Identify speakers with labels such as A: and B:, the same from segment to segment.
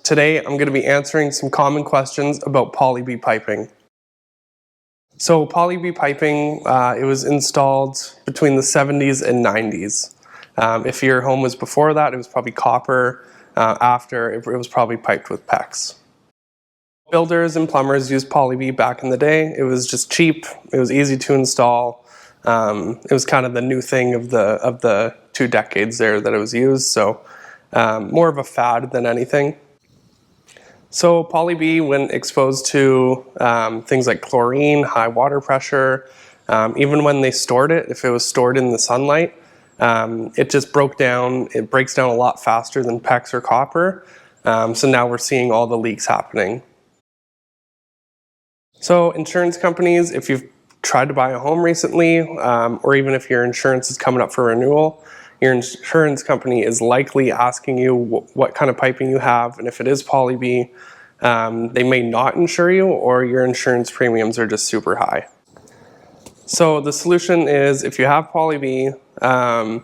A: Today I'm going to be answering some common questions about Poly-B piping. So Poly-B piping, it was installed between the 70s and 90s. If your home was before that, it was probably copper. After, it was probably piped with PEX. Builders and plumbers used Poly-B back in the day. It was just cheap, it was easy to install. It was kind of the new thing of the 2 decades there that it was used, so more of a fad than anything. So Poly-B, when exposed to things like chlorine, high water pressure, even when they stored it, if it was stored in the sunlight, it just broke down. It breaks down a lot faster than PEX or copper. So now we're seeing all the leaks happening. So insurance companies, if you've tried to buy a home recently, or even if your insurance is coming up for renewal, your insurance company is likely asking you what kind of piping you have, and if it is Poly-B, they may not insure you, or your insurance premiums are just super high. So the solution is, if you have Poly-B and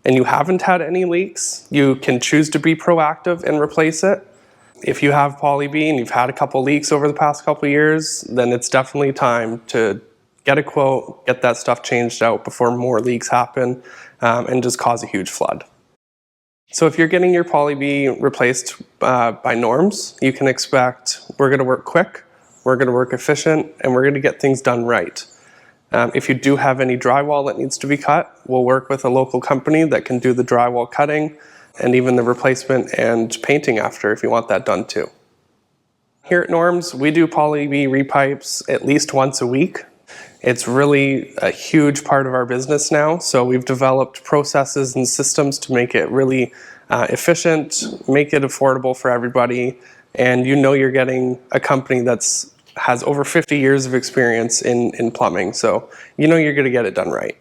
A: you haven't had any leaks, you can choose to be proactive and replace it. If you have Poly-B and you've had a couple leaks over the past couple years, then it's definitely time to get a quote, get that stuff changed out before more leaks happen and just cause a huge flood. So if you're getting your Poly-B replaced by Norms, you can expect we're going to work quick, we're going to work efficient, and we're going to get things done right. If you do have any drywall that needs to be cut, we'll work with a local company that can do the drywall cutting and even the replacement and painting after if you want that done too. Here at Norms, we do Poly-B repipes at least once a week. It's really a huge part of our business now, so we've developed processes and systems to make it really efficient, make it affordable for everybody, and you know you're getting a company that's has over 50 years of experience in plumbing, so you know you're going to get it done right.